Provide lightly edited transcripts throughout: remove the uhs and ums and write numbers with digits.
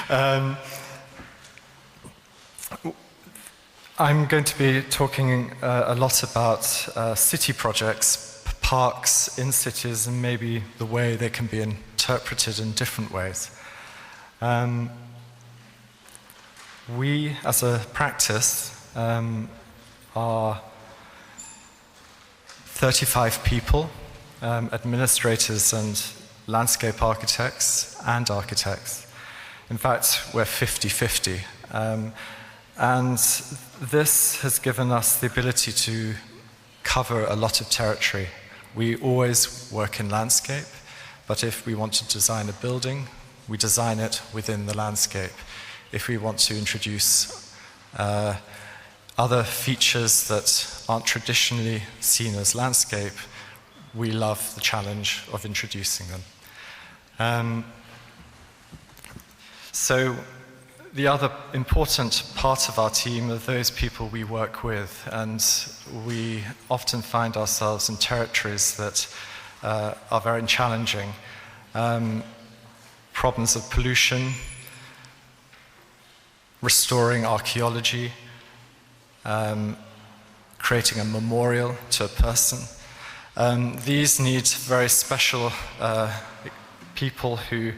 um, I'm going to be talking a lot about city projects, parks in cities, and maybe the way they can be interpreted in different ways. We, as a practice, are 35 people, administrators and landscape architects and architects. In fact, we're 50-50. And this has given us the ability to cover a lot of territory. We always work in landscape, but if we want to design a building, we design it within the landscape. If we want to introduce other features that aren't traditionally seen as landscape, we love the challenge of introducing them. So the other important part of our team are those people we work with, and we often find ourselves in territories that are very challenging. Problems of pollution, restoring archaeology, creating a memorial to a person. These need very special people who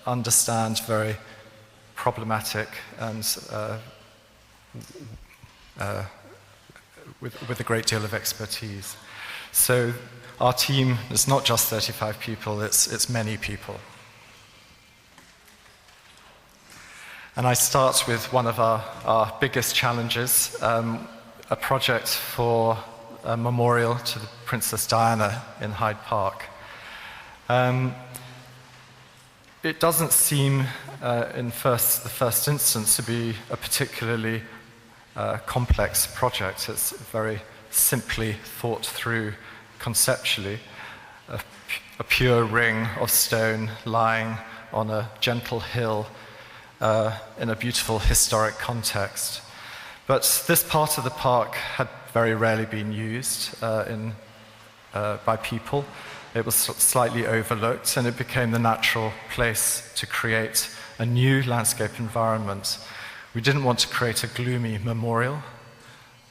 understand very problematic and with a great deal of expertise. So our team is not just 35 people, it's many people. And I start with one of our biggest challenges, a project for a memorial to the Princess Diana in Hyde Park. It doesn't seem in the first instance to be a particularly complex project. It's very simply thought through conceptually. A pure ring of stone lying on a gentle hill in a beautiful historic context. But this part of the park had very rarely been used by people. It was slightly overlooked, and it became the natural place to create a new landscape environment. We didn't want to create a gloomy memorial.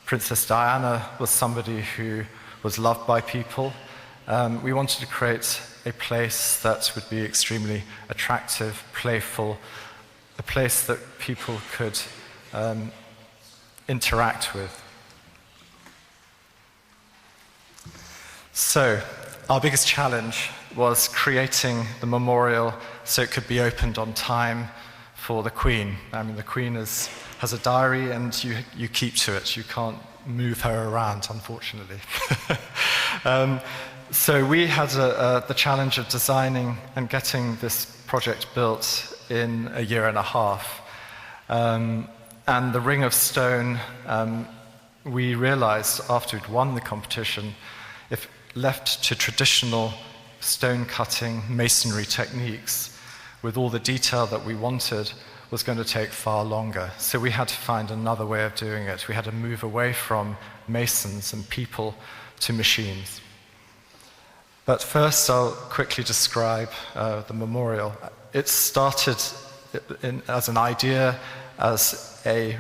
Princess Diana was somebody who was loved by people. We wanted to create a place that would be extremely attractive, playful, a place that people could interact with. So, our biggest challenge was creating the memorial so it could be opened on time for the Queen. I mean, the Queen has a diary, and you keep to it. You can't move her around, unfortunately. So we had the challenge of designing and getting this project built in a year and a half. And the Ring of Stone, we realized after we'd won the competition, if left to traditional stone cutting masonry techniques with all the detail that we wanted, was going to take far longer. So we had to find another way of doing it. We had to move away from masons and people to machines. But first I'll quickly describe the memorial. It started as an idea, as a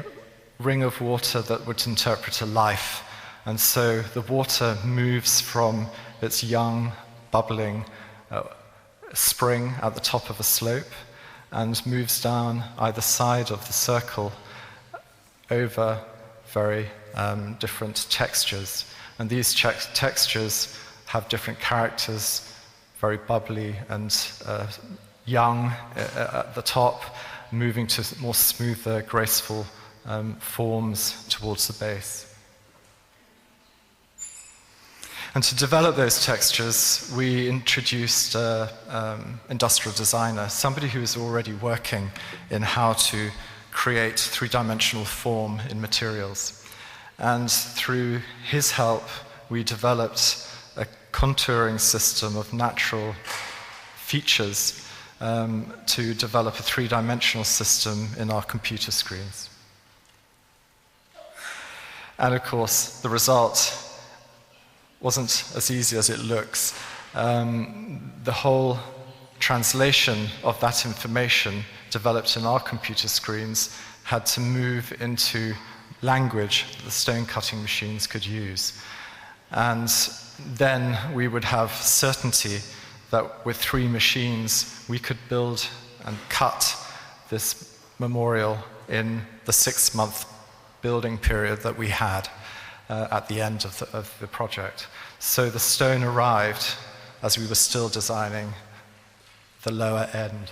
ring of water that would interpret a life. And so the water moves from its young, bubbling spring at the top of a slope and moves down either side of the circle over very different textures. And these textures have different characters, very bubbly and young at the top, moving to more smoother, graceful forms towards the base. And to develop those textures, we introduced an industrial designer, somebody who was already working in how to create three-dimensional form in materials. And through his help, we developed a contouring system of natural features to develop a three-dimensional system in our computer screens. And of course, the result wasn't as easy as it looks. The whole translation of that information developed in our computer screens had to move into language that the stone cutting machines could use. And then we would have certainty that with 3 machines we could build and cut this memorial in the 6-month building period that we had at the end of the project. So the stone arrived as we were still designing the lower end.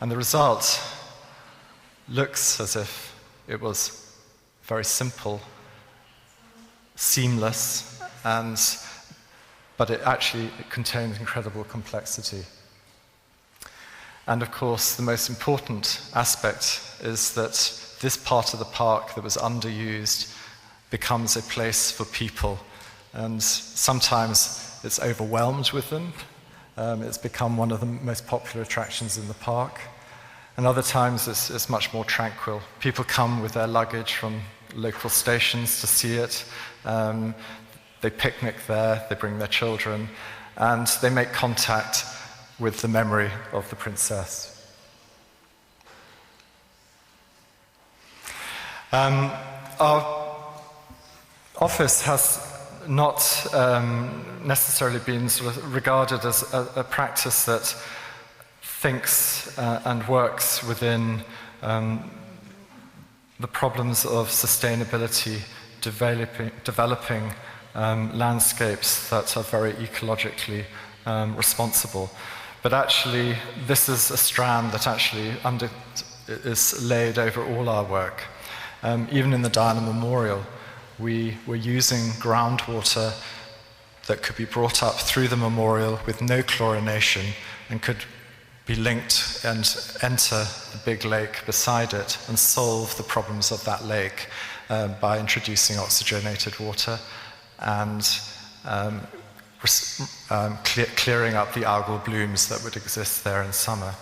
And the result looks as if it was very simple, seamless, but it actually contains incredible complexity. And of course, the most important aspect is that this part of the park that was underused becomes a place for people. And sometimes it's overwhelmed with them. It's become one of the most popular attractions in the park. And other times it's much more tranquil. People come with their luggage from local stations to see it. They picnic there, they bring their children, and they make contact with the memory of the princess. Our office has not necessarily been sort of regarded as a practice that thinks and works within the problems of sustainability, developing landscapes that are very ecologically responsible. But actually, this is a strand that actually is laid over all our work. Even in the Diana Memorial, we were using groundwater that could be brought up through the memorial with no chlorination and could be linked and enter the big lake beside it and solve the problems of that lake by introducing oxygenated water and clearing up the algal blooms that would exist there in summer.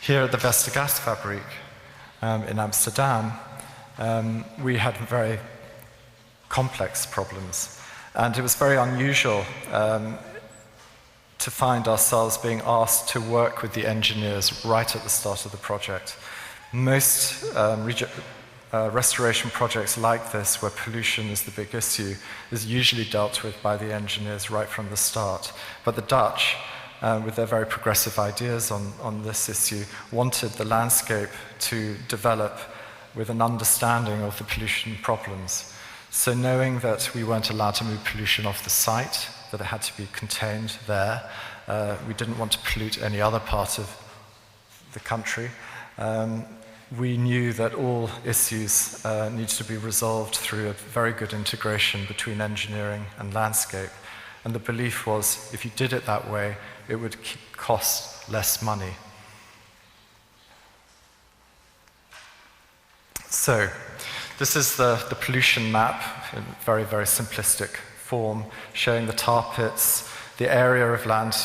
Here at the Westergasfabriek in Amsterdam, we had very complex problems, and it was very unusual to find ourselves being asked to work with the engineers right at the start of the project. Most restoration projects like this, where pollution is the big issue, is usually dealt with by the engineers right from the start. But the Dutch, with their very progressive ideas on this issue, wanted the landscape to develop with an understanding of the pollution problems. So knowing that we weren't allowed to move pollution off the site, that it had to be contained there, we didn't want to pollute any other part of the country, we knew that all issues needed to be resolved through a very good integration between engineering and landscape. And the belief was, if you did it that way, it would cost less money. So, this is the pollution map in very, very simplistic form, showing the tar pits, the area of land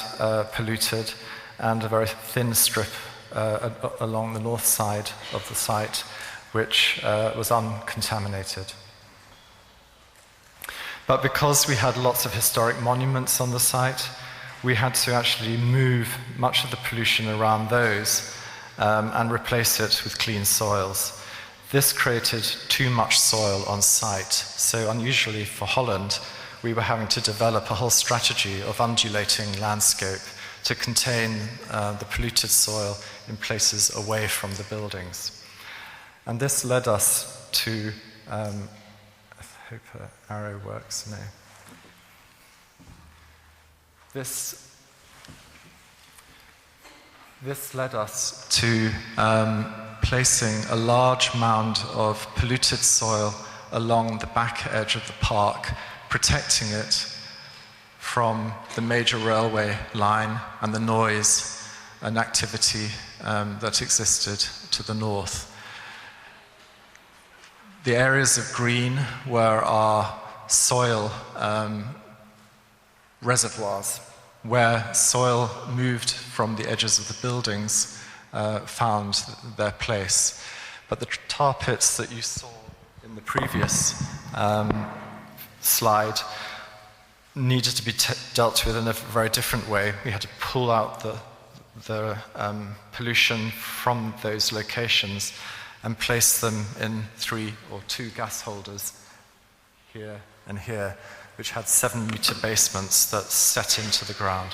polluted, and a very thin strip along the north side of the site, which was uncontaminated. But because we had lots of historic monuments on the site, we had to actually move much of the pollution around those and replace it with clean soils. This created too much soil on site, so unusually for Holland, we were having to develop a whole strategy of undulating landscape to contain the polluted soil in places away from the buildings. And this led us to, I hope an arrow works, no. This led us to placing a large mound of polluted soil along the back edge of the park, protecting it from the major railway line and the noise and activity that existed to the north. The areas of green were our soil reservoirs, where soil moved from the edges of the buildings found their place. But the tar pits that you saw in the previous slide needed to be dealt with in a very different way. We had to pull out the pollution from those locations and place them in 3 or 2 gas holders here and here, which had 7-meter basements that set into the ground.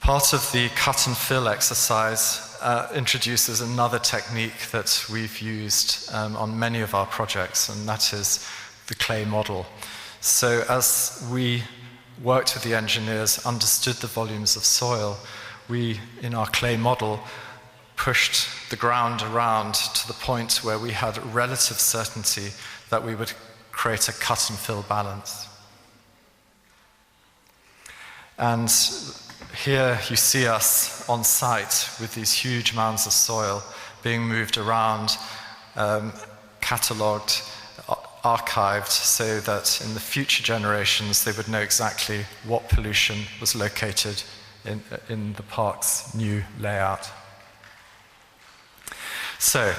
Part of the cut and fill exercise introduces another technique that we've used on many of our projects, and that is the clay model. So as we worked with the engineers, understood the volumes of soil, we, in our clay model, pushed the ground around to the point where we had relative certainty that we would create a cut and fill balance. And here you see us on site with these huge mounds of soil being moved around, catalogued, archived, so that in the future generations they would know exactly what pollution was located in the park's new layout. So,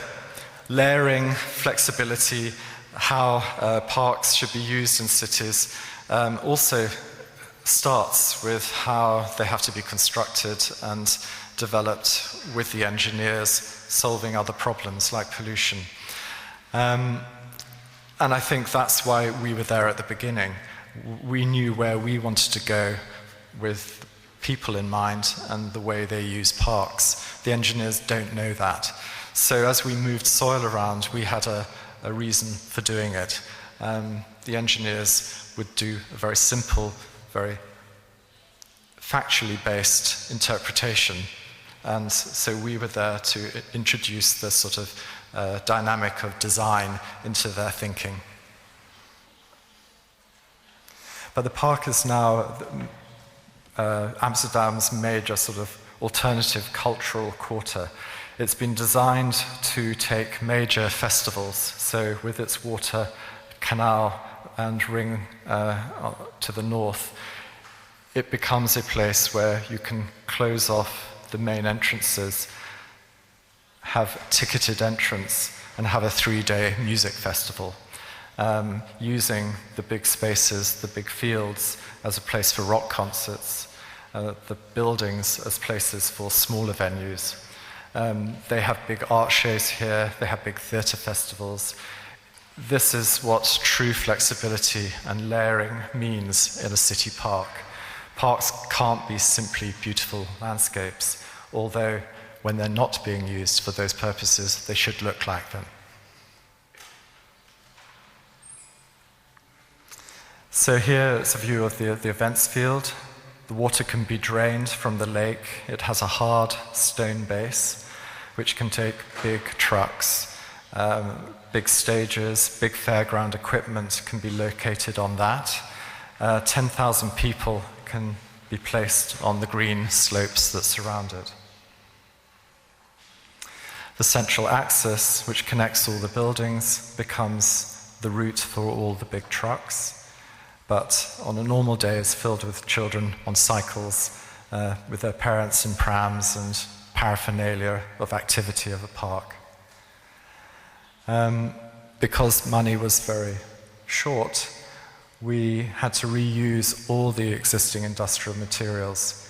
layering, flexibility, how parks should be used in cities also starts with how they have to be constructed and developed with the engineers, solving other problems like pollution. And I think that's why we were there at the beginning. We knew where we wanted to go with people in mind and the way they use parks. The engineers don't know that. So as we moved soil around, we had a reason for doing it. The engineers would do a very simple, very factually based interpretation. And so we were there to introduce the sort of dynamic of design into their thinking. But the park is now Amsterdam's major sort of alternative cultural quarter. It's been designed to take major festivals, so with its water, canal and ring to the north, it becomes a place where you can close off the main entrances, have ticketed entrance, and have a 3-day music festival, using the big spaces, the big fields, as a place for rock concerts, the buildings as places for smaller venues. They have big art shows here, they have big theatre festivals. This is what true flexibility and layering means in a city park. Parks can't be simply beautiful landscapes, although when they're not being used for those purposes, they should look like them. So here is a view of the events field. The water can be drained from the lake. It has a hard stone base, which can take big trucks, big stages, big fairground equipment can be located on that. 10,000 people can be placed on the green slopes that surround it. The central axis, which connects all the buildings, becomes the route for all the big trucks, but on a normal day is filled with children on cycles, with their parents in prams and paraphernalia of activity of a park. Because money was very short, we had to reuse all the existing industrial materials.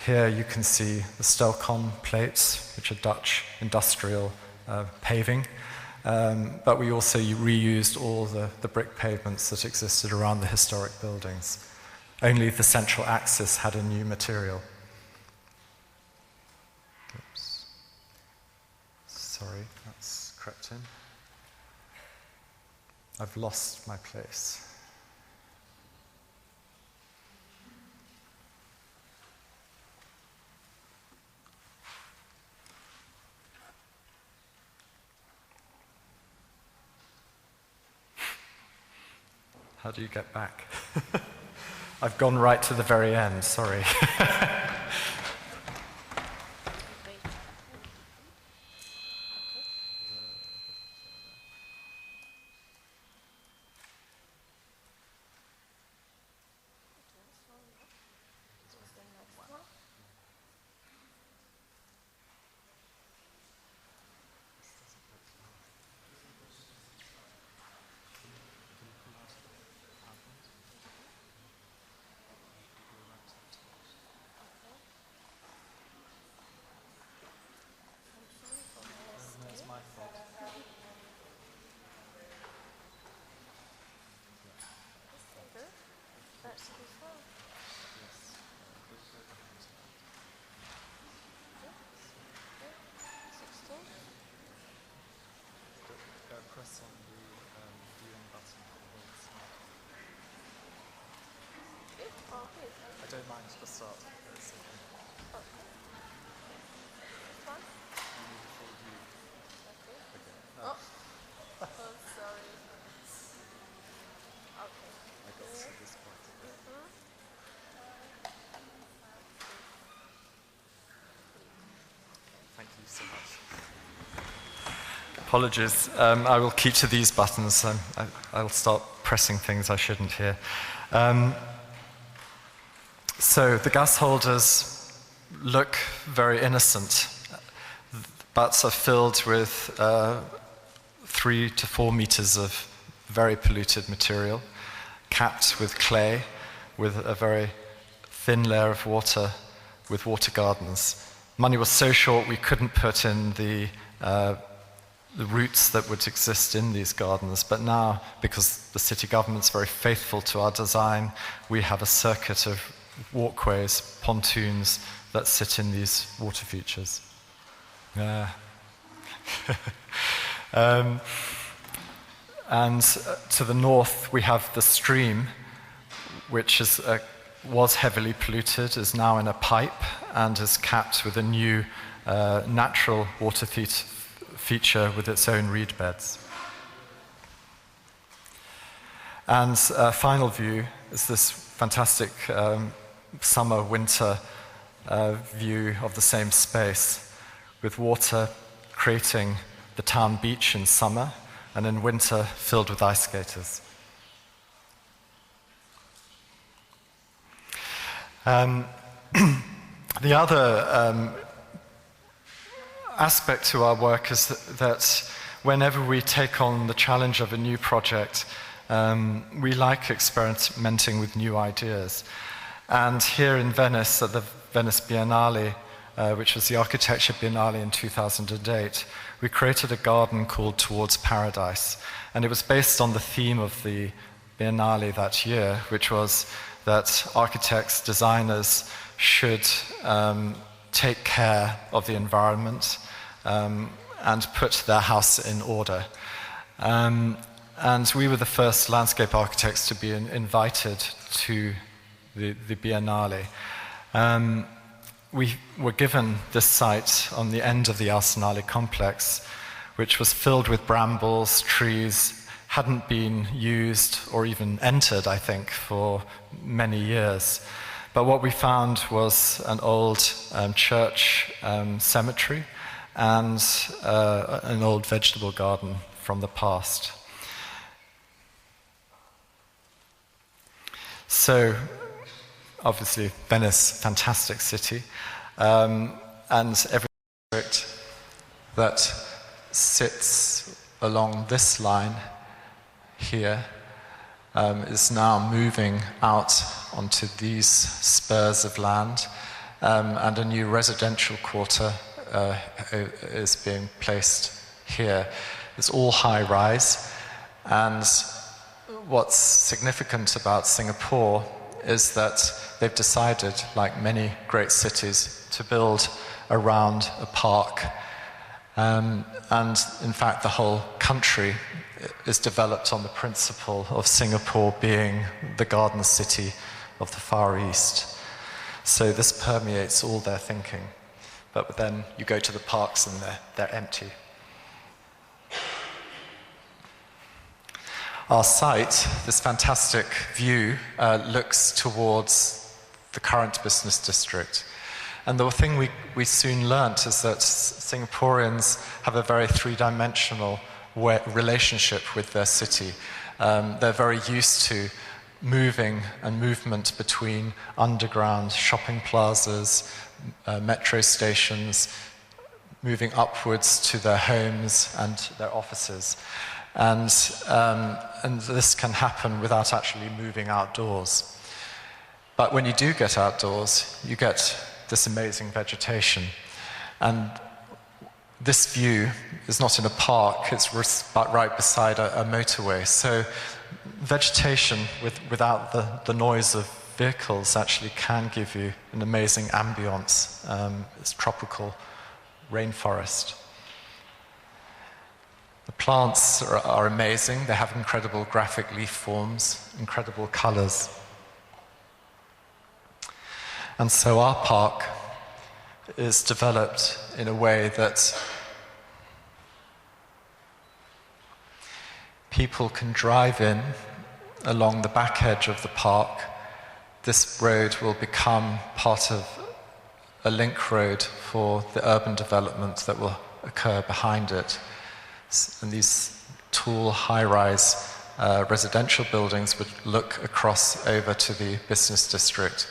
Here you can see the Stelcom plates, which are Dutch industrial paving, but we also reused all the brick pavements that existed around the historic buildings. Only the central axis had a new material. Oops. Sorry, that's crept in. I've lost my place. How do you get back? I've gone right to the very end, sorry. don't mind the start. Oh, sorry. Okay. I got to this point. Thank you so much. Apologies. I will keep to these buttons. I'll start pressing things I shouldn't here. So the gas holders look very innocent, but are filled with 3 to 4 meters of very polluted material, capped with clay, with a very thin layer of water, with water gardens. Money was so short we couldn't put in the roots that would exist in these gardens, but now, because the city government's very faithful to our design, we have a circuit of walkways, pontoons that sit in these water features. Yeah. And to the north, we have the stream, which was heavily polluted, is now in a pipe, and is capped with a new natural water feature with its own reed beds. And final view is this fantastic summer-winter view of the same space, with water creating the town beach in summer, and in winter filled with ice skaters. The other aspect to our work is that whenever we take on the challenge of a new project, we like experimenting with new ideas. And here in Venice, at the Venice Biennale, which was the Architecture Biennale in 2008, we created a garden called Towards Paradise. And it was based on the theme of the Biennale that year, which was that architects, designers should take care of the environment and put their house in order. And we were the first landscape architects to be invited to the Biennale. We were given this site on the end of the Arsenale complex, which was filled with brambles, trees, hadn't been used or even entered, I think, for many years. But what we found was an old church cemetery and an old vegetable garden from the past. So, obviously, Venice, fantastic city, and every district that sits along this line here is now moving out onto these spurs of land, and a new residential quarter is being placed here. It's all high-rise, and what's significant about Singapore is that they've decided, like many great cities, to build around a park. And in fact, the whole country is developed on the principle of Singapore being the garden city of the Far East. So this permeates all their thinking. But then you go to the parks and they're empty. Our site, this fantastic view, looks towards the current business district. And the thing we soon learnt is that Singaporeans have a very three-dimensional relationship with their city. They're very used to moving and movement between underground shopping plazas, metro stations, moving upwards to their homes and their offices. And this can happen without actually moving outdoors. But when you do get outdoors, you get this amazing vegetation. And this view is not in a park, it's right beside a motorway. So vegetation without the noise of vehicles actually can give you an amazing ambience. It's tropical rainforest. The plants are amazing. They have incredible graphic leaf forms, incredible colors. And so our park is developed in a way that people can drive in along the back edge of the park. This road will become part of a link road for the urban development that will occur behind it. And these tall, high-rise residential buildings would look across over to the business district.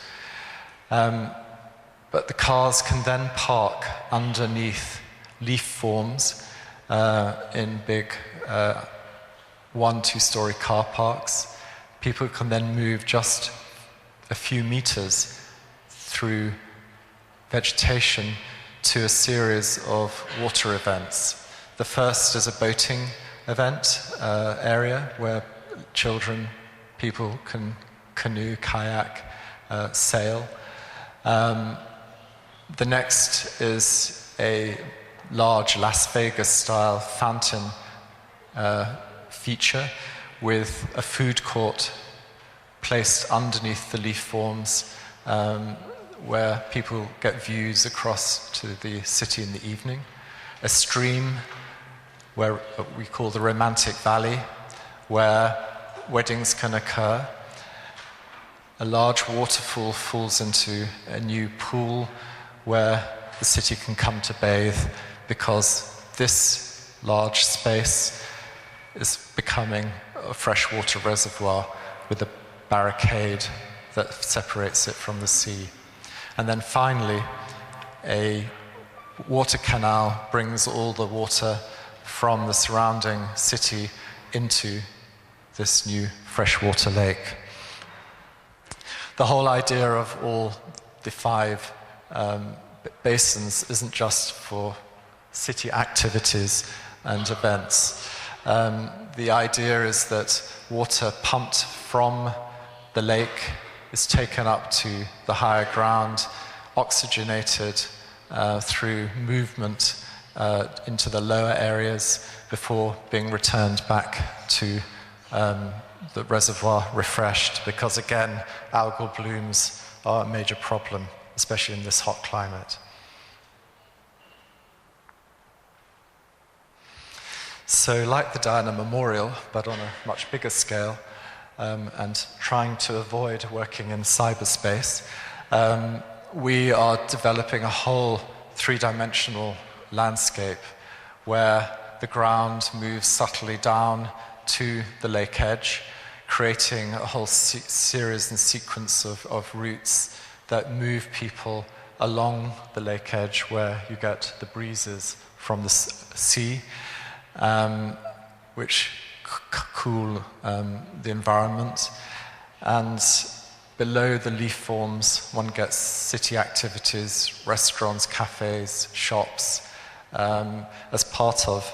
But the cars can then park underneath leaf forms in big 1-2-story car parks. People can then move just a few meters through vegetation to a series of water events. The first is a boating event area where children, people can canoe, kayak, sail. The next is a large Las Vegas-style fountain feature with a food court placed underneath the leaf forms where people get views across to the city in the evening. A stream where we call the Romantic Valley, where weddings can occur. A large waterfall falls into a new pool where the city can come to bathe, because this large space is becoming a freshwater reservoir with a barricade that separates it from the sea. And then finally, a water canal brings all the water from the surrounding city into this new freshwater lake. The whole idea of all the 5 basins isn't just for city activities and events. The idea is that water pumped from the lake is taken up to the higher ground, oxygenated through movement into the lower areas before being returned back to the reservoir refreshed, because again, algal blooms are a major problem, especially in this hot climate. So like the Diana Memorial, but on a much bigger scale, and trying to avoid working in cyberspace, we are developing a whole 3-dimensional landscape where the ground moves subtly down to the lake edge, creating a whole series and sequence of routes that move people along the lake edge, where you get the breezes from the sea, which cool the environment. And below the leaf forms, one gets city activities, restaurants, cafes, shops, as part of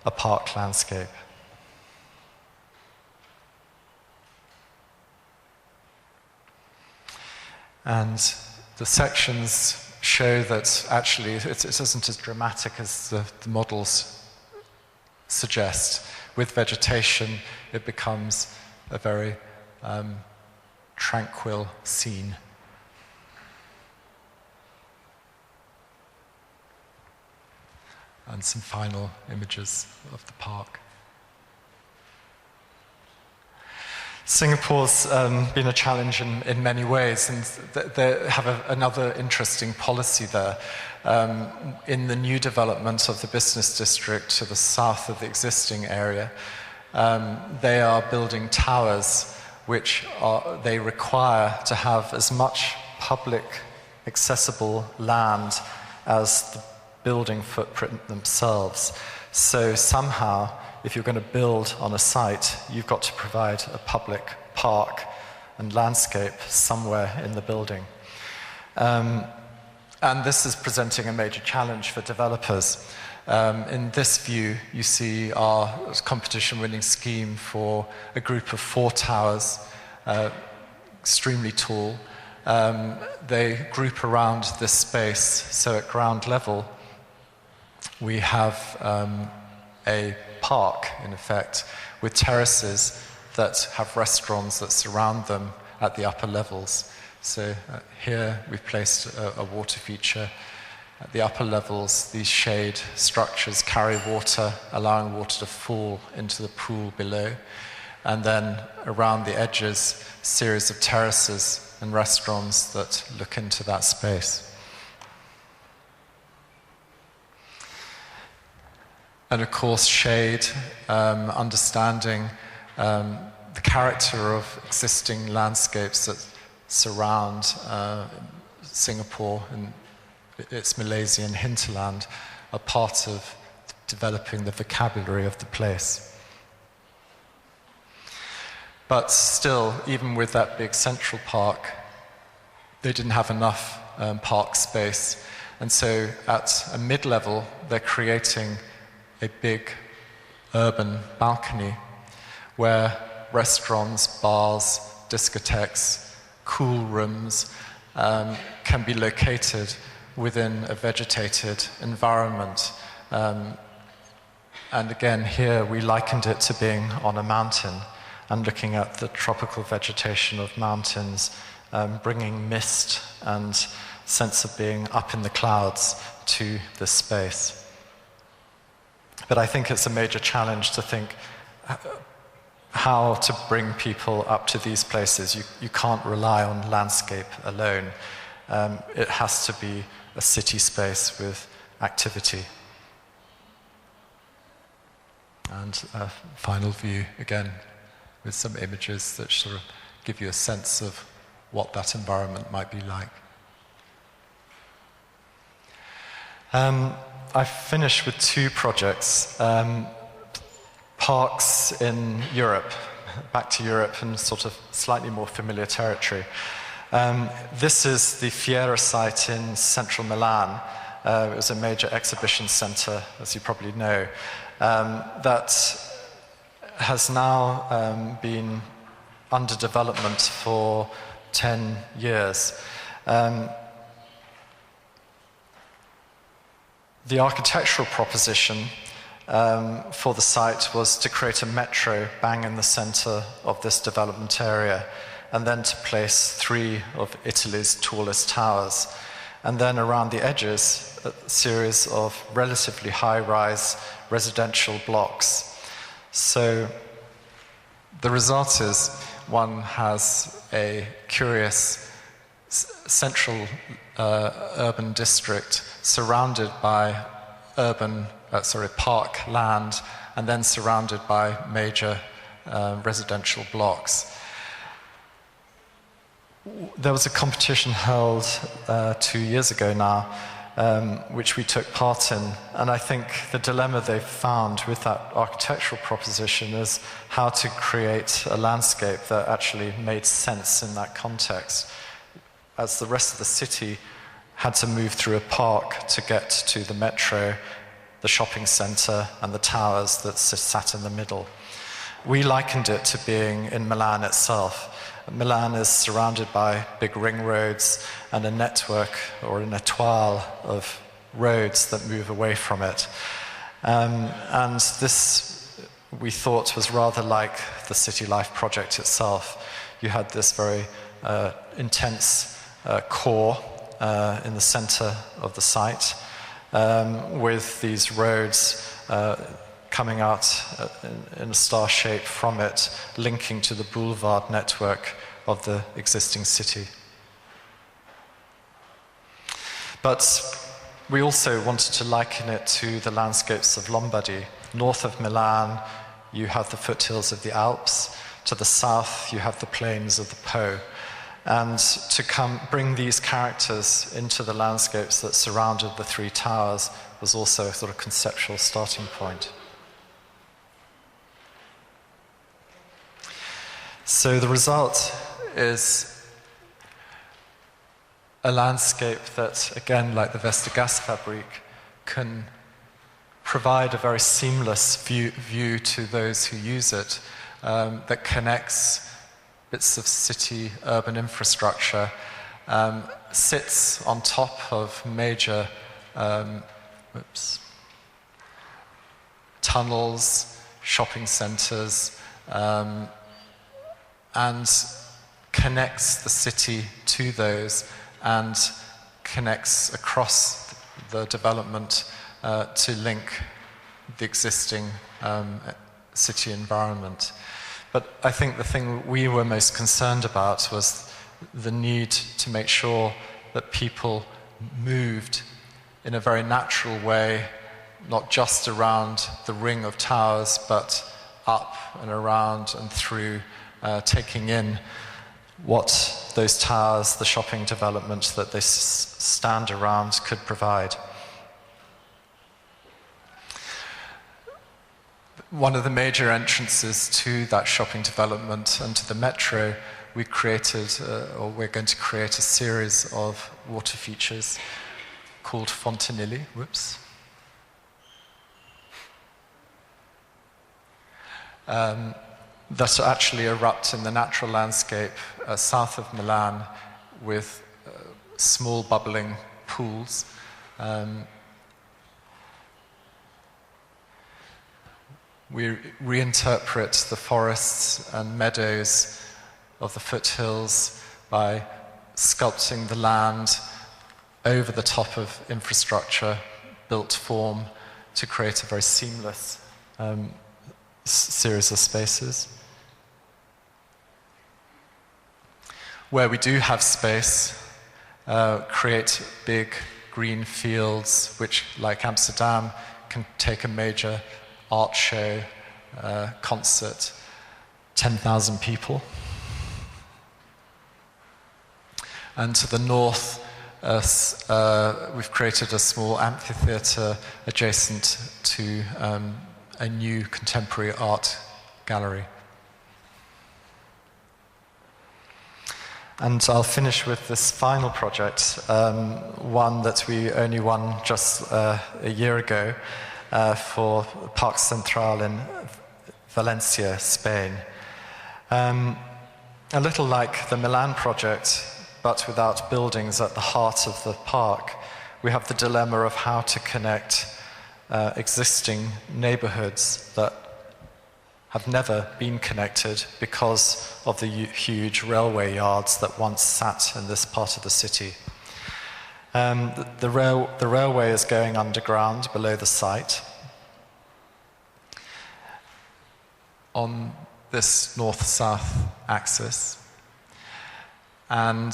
a park landscape. And the sections show that actually it isn't as dramatic as the models suggest. With vegetation, it becomes a very tranquil scene. And some final images of the park. Singapore's been a challenge in many ways, and they have another interesting policy there. In the new development of the business district to the south of the existing area, they are building towers which they require to have as much public accessible land as the building footprint themselves. So somehow, if you're going to build on a site, you've got to provide a public park and landscape somewhere in the building. And this is presenting a major challenge for developers. In this view, you see our competition-winning scheme for a group of 4 towers, extremely tall. They group around this space, so at ground level, we have a park, in effect, with terraces that have restaurants that surround them at the upper levels. So here we've placed a water feature. At the upper levels, these shade structures carry water, allowing water to fall into the pool below. And then around the edges, a series of terraces and restaurants that look into that space. And of course, shade, understanding the character of existing landscapes that surround Singapore and its Malaysian hinterland are part of developing the vocabulary of the place. But still, even with that big central park, they didn't have enough park space. And so at a mid-level, they're creating a big urban balcony where restaurants, bars, discotheques, cool rooms can be located within a vegetated environment. And again, here we likened it to being on a mountain and looking at the tropical vegetation of mountains, bringing mist and sense of being up in the clouds to this space. But I think it's a major challenge to think how to bring people up to these places. You can't rely on landscape alone. It has to be a city space with activity. And a final view, again, with some images that sort of give you a sense of what that environment might be like. I've finished with two projects. Parks in Europe, back to Europe and sort of slightly more familiar territory. This is the Fiera site in central Milan. It was a major exhibition center, as you probably know, that has now been under development for 10 years. The architectural proposition for the site was to create a metro bang in the center of this development area, and then to place 3 of Italy's tallest towers. And then around the edges, a series of relatively high-rise residential blocks. So the result is one has a curious central urban district surrounded by park land, and then surrounded by major residential blocks. There was a competition held 2 years ago now, which we took part in, and I think the dilemma they found with that architectural proposition is how to create a landscape that actually made sense in that context, as the rest of the city had to move through a park to get to the metro, the shopping centre, and the towers that sat in the middle. We likened it to being in Milan itself. Milan is surrounded by big ring roads and a network or an étoile of roads that move away from it. And this, we thought, was rather like the City Life project itself. You had this very intense core in the center of the site, with these roads coming out in a star shape from it, linking to the boulevard network of the existing city. But we also wanted to liken it to the landscapes of Lombardy. North of Milan, you have the foothills of the Alps. To the south, you have the plains of the Po. And to bring these characters into the landscapes that surrounded the 3 towers was also a sort of conceptual starting point. So the result is a landscape that, again, like the Westergasfabrik, can provide a very seamless view to those who use it, that connects bits of city urban infrastructure, sits on top of major tunnels, shopping centres, and connects the city to those and connects across the development to link the existing city environment. But I think the thing we were most concerned about was the need to make sure that people moved in a very natural way, not just around the ring of towers, but up and around and through, taking in what those towers, the shopping development that they stand around could provide. One of the major entrances to that shopping development and to the metro, we created, or we're going to create a series of water features called fontanilli, that actually erupt in the natural landscape south of Milan with small bubbling pools. We reinterpret the forests and meadows of the foothills by sculpting the land over the top of infrastructure built form to create a very seamless series of spaces. Where we do have space, create big green fields which, like Amsterdam, can take a major art show, concert, 10,000 people. And to the north, we've created a small amphitheatre adjacent to a new contemporary art gallery. And I'll finish with this final project, one that we only won just a year ago for Park Central in Valencia, Spain. A little like the Milan project, but without buildings at the heart of the park, we have the dilemma of how to connect existing neighborhoods that have never been connected because of the huge railway yards that once sat in this part of the city. The railway is going underground below the site. On this north-south axis. And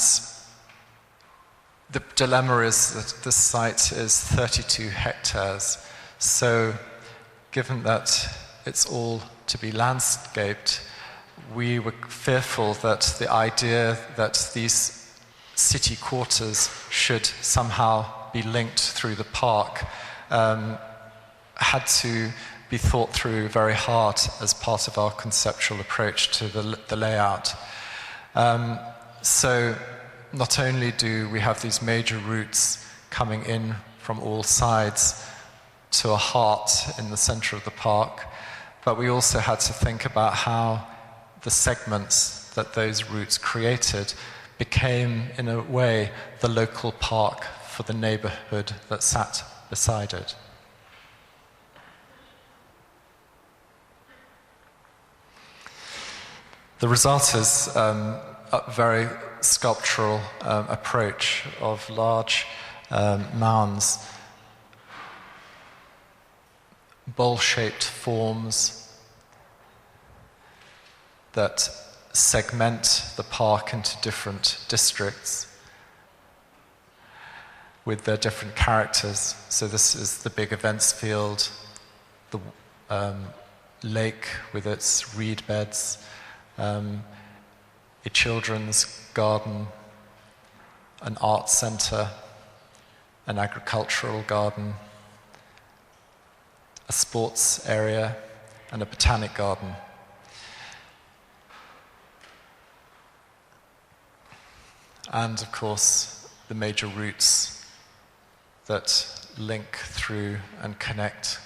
the dilemma is that this site is 32 hectares. So given that it's all to be landscaped, we were fearful that the idea that these city quarters should somehow be linked through the park had to be thought through very hard as part of our conceptual approach to the layout. So not only do we have these major routes coming in from all sides to a heart in the center of the park, but we also had to think about how the segments that those routes created became, in a way, the local park for the neighborhood that sat beside it. The result is a very sculptural approach of large mounds, bowl-shaped forms that segment the park into different districts with their different characters. So this is the big events field, the lake with its reed beds, a children's garden, an art center, an agricultural garden, a sports area, and a botanic garden. And of course, the major routes that link through and connect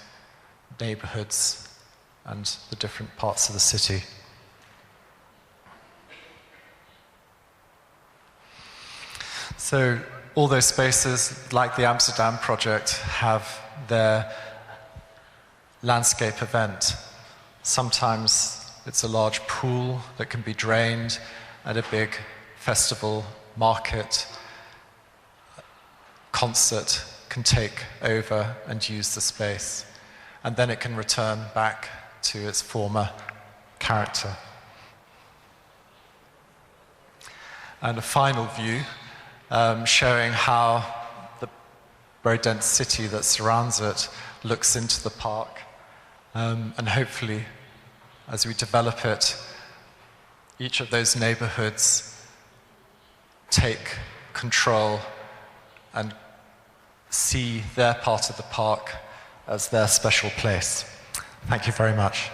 neighborhoods and the different parts of the city. So all those spaces, like the Amsterdam project, have their landscape event. Sometimes it's a large pool that can be drained at a big festival, market, concert can take over and use the space. And then it can return back to its former character. And a final view showing how the very dense city that surrounds it looks into the park. And hopefully, as we develop it, each of those neighborhoods take control and see their part of the park as their special place. Thank you very much.